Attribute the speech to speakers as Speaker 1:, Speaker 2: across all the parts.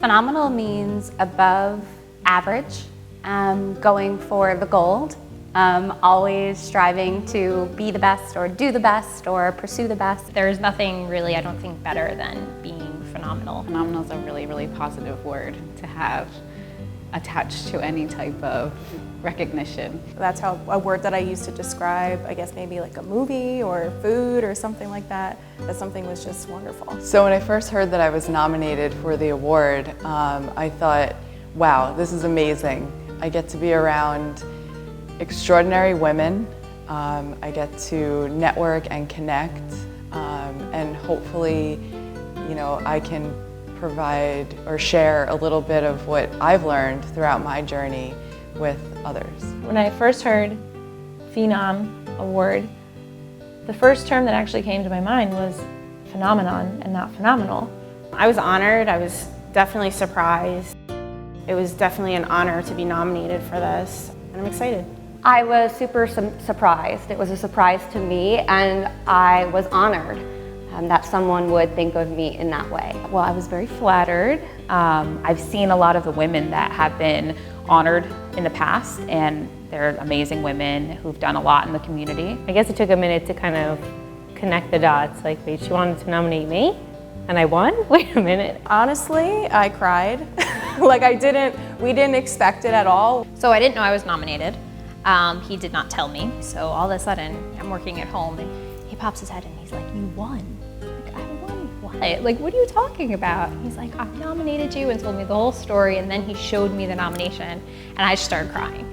Speaker 1: Phenomenal means above average, going for the gold, always striving to be the best or do the best or pursue the best.
Speaker 2: There's nothing really, I don't think, better than being phenomenal.
Speaker 3: Phenomenal is a really, really positive word to have attached to any type of recognition.
Speaker 4: That's how a word that I use to describe, I guess maybe like a movie or food or something like that, that something was just wonderful.
Speaker 5: So when I first heard that I was nominated for the award, I thought, wow, this is amazing. I get to be around extraordinary women. I get to network and connect, and hopefully, I can provide or share a little bit of what I've learned throughout my journey with others.
Speaker 6: When I first heard Phenom Award, the first term that actually came to my mind was phenomenon and not phenomenal.
Speaker 7: I was honored. I was definitely surprised. It was definitely an honor to be nominated for this, and I'm excited.
Speaker 1: I was super surprised. It was a surprise to me, and I was honored that someone would think of me in that way.
Speaker 8: Well, I was very flattered. I've seen a lot of the women that have been honored in the past, and they're amazing women who've done a lot in the community.
Speaker 2: I guess it took a minute to kind of connect the dots, like, wait, she wanted to nominate me? And I won? Wait a minute.
Speaker 4: Honestly, I cried. We didn't expect it at all.
Speaker 2: So I didn't know I was nominated. He did not tell me. So all of a sudden, I'm working at home and he pops his head and he's like, you won. Like, I won what? Like, what are you talking about? He's like, I nominated you, and told me the whole story, and then he showed me the nomination and I just started crying.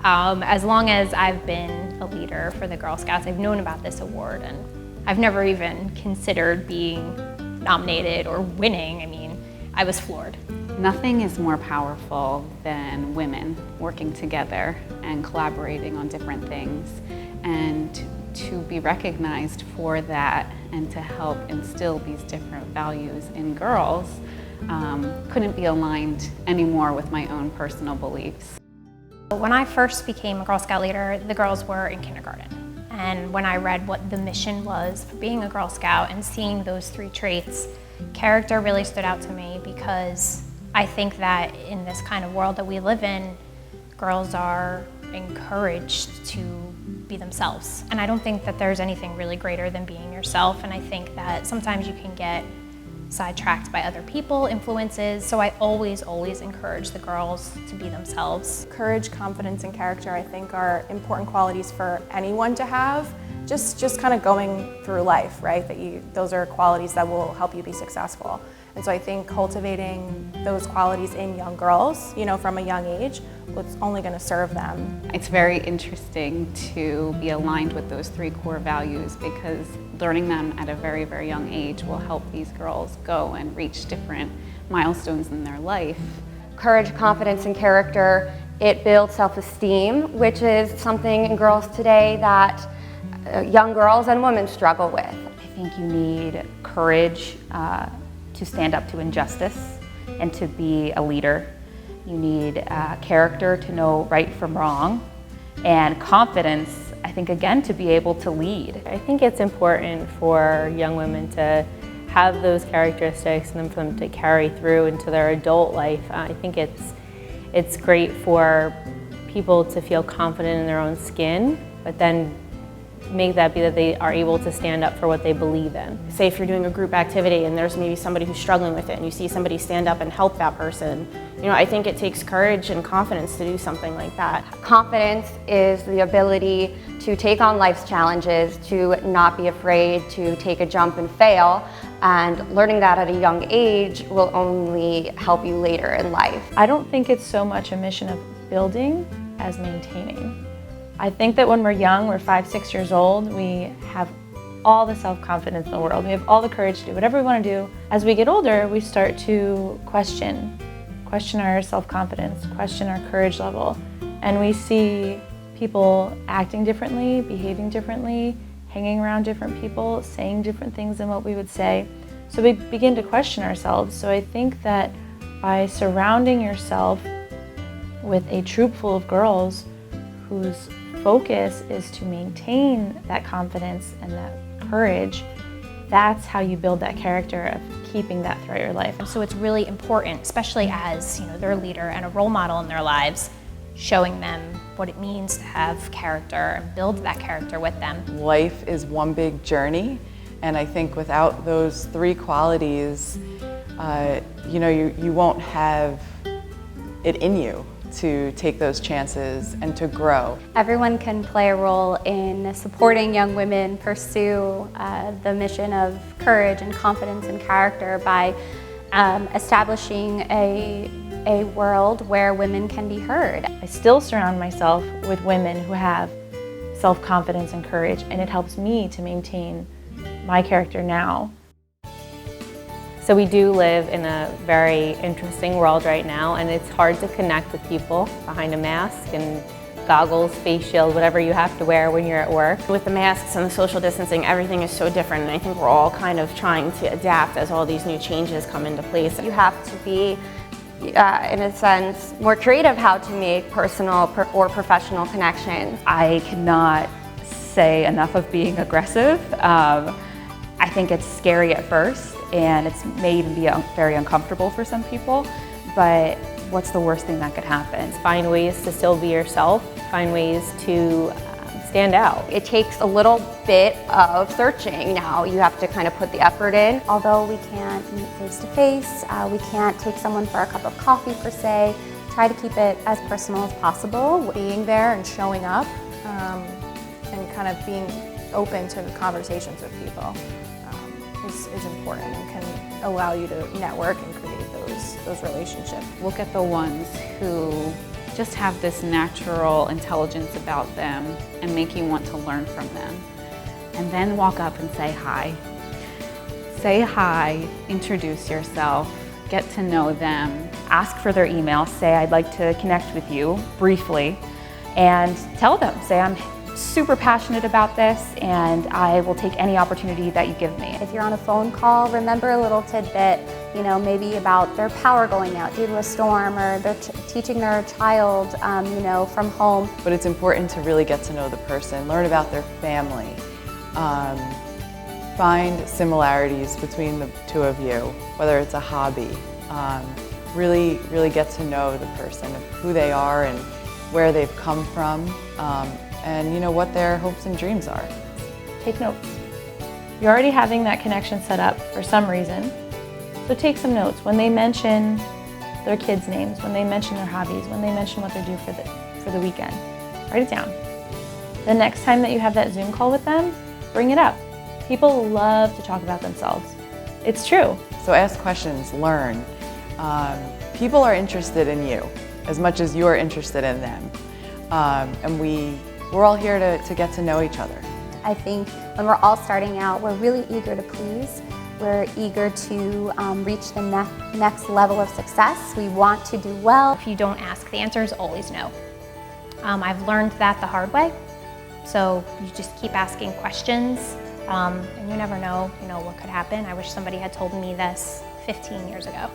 Speaker 2: As long as I've been a leader for the Girl Scouts, I've known about this award, and I've never even considered being nominated or winning. I mean, I was floored.
Speaker 3: Nothing is more powerful than women working together and collaborating on different things, and to be recognized for that and to help instill these different values in girls couldn't be aligned anymore with my own personal beliefs.
Speaker 2: When I first became a Girl Scout leader, the girls were in kindergarten. And when I read what the mission was for being a Girl Scout and seeing those 3 traits, character really stood out to me, because I think that in this kind of world that we live in, girls are encouraged to be themselves. And I don't think that there's anything really greater than being yourself, and I think that sometimes you can get sidetracked by other people, influences, so I always encourage the girls to be themselves.
Speaker 4: Courage, confidence, and character, I think, are important qualities for anyone to have, just kind of going through life, right? Those are qualities that will help you be successful. And so I think cultivating those qualities in young girls, from a young age, it's only going to serve them.
Speaker 3: It's very interesting to be aligned with those 3 core values, because learning them at a very, very young age will help these girls go and reach different milestones in their life.
Speaker 1: Courage, confidence, and character, it builds self-esteem, which is something in girls today that young girls and women struggle with.
Speaker 8: I think you need courage to stand up to injustice and to be a leader. You need character to know right from wrong, and confidence, I think, again, to be able to lead.
Speaker 2: I think it's important for young women to have those characteristics and for them to carry through into their adult life. I think it's great for people to feel confident in their own skin, but then make that be that they are able to stand up for what they believe in.
Speaker 7: Say if you're doing a group activity and there's maybe somebody who's struggling with it and you see somebody stand up and help that person, I think it takes courage and confidence to do something like that.
Speaker 1: Confidence is the ability to take on life's challenges, to not be afraid to take a jump and fail, and learning that at a young age will only help you later in life.
Speaker 6: I don't think it's so much a mission of building as maintaining. I think that when we're young, we're 5, 6 years old, we have all the self-confidence in the world. We have all the courage to do whatever we want to do. As we get older, we start to question our self-confidence, question our courage level. And we see people acting differently, behaving differently, hanging around different people, saying different things than what we would say. So we begin to question ourselves. So I think that by surrounding yourself with a troop full of girls whose focus is to maintain that confidence and that courage, That's how you build that character of keeping that throughout your life.
Speaker 2: So it's really important, especially as their leader and a role model in their lives, showing them what it means to have character and build that character with them.
Speaker 5: Life is one big journey, and I think without those 3 qualities, you won't have it in you to take those chances and to grow.
Speaker 9: Everyone can play a role in supporting young women pursue the mission of courage and confidence and character by establishing a world where women can be heard.
Speaker 6: I still surround myself with women who have self-confidence and courage, and it helps me to maintain my character now.
Speaker 7: So we do live in a very interesting world right now, and it's hard to connect with people behind a mask and goggles, face shield, whatever you have to wear when you're at work. With the masks and the social distancing, everything is so different, and I think we're all kind of trying to adapt as all these new changes come into place.
Speaker 1: You have to be, in a sense, more creative how to make personal or professional connections.
Speaker 8: I cannot say enough of being aggressive. I think it's scary at first, and it may even be very uncomfortable for some people, but what's the worst thing that could happen?
Speaker 7: Find ways to still be yourself, find ways to stand out.
Speaker 1: It takes a little bit of searching now. You have to kind of put the effort in.
Speaker 9: Although we can't meet face-to-face, we can't take someone for a cup of coffee per se, try to keep it as personal as possible.
Speaker 4: Being there and showing up and kind of being open to conversations with people is important and can allow you to network and create those relationships.
Speaker 3: Look at the ones who just have this natural intelligence about them and make you want to learn from them. And then walk up and say hi. Say hi, introduce yourself, get to know them.
Speaker 8: Ask for their email, say I'd like to connect with you briefly, and tell them, say I'm super passionate about this and I will take any opportunity that you give me.
Speaker 9: If you're on a phone call, remember a little tidbit, maybe about their power going out due to a storm, or they're teaching their child, from home.
Speaker 5: But it's important to really get to know the person, learn about their family, find similarities between the 2 of you, whether it's a hobby. Really get to know the person, of who they are and where they've come from, and what their hopes and dreams are.
Speaker 6: Take notes. You're already having that connection set up for some reason, so take some notes. When they mention their kids' names, when they mention their hobbies, when they mention what they're doing for the weekend, write it down. The next time that you have that Zoom call with them, bring it up. People love to talk about themselves. It's true.
Speaker 5: So ask questions, learn. People are interested in you as much as you're interested in them. And we're all here to get to know each other.
Speaker 9: I think when we're all starting out, we're really eager to please. We're eager to reach the next level of success. We want to do well.
Speaker 2: If you don't ask, the answer is always no. I've learned that the hard way. So you just keep asking questions, and you never know, what could happen. I wish somebody had told me this 15 years ago.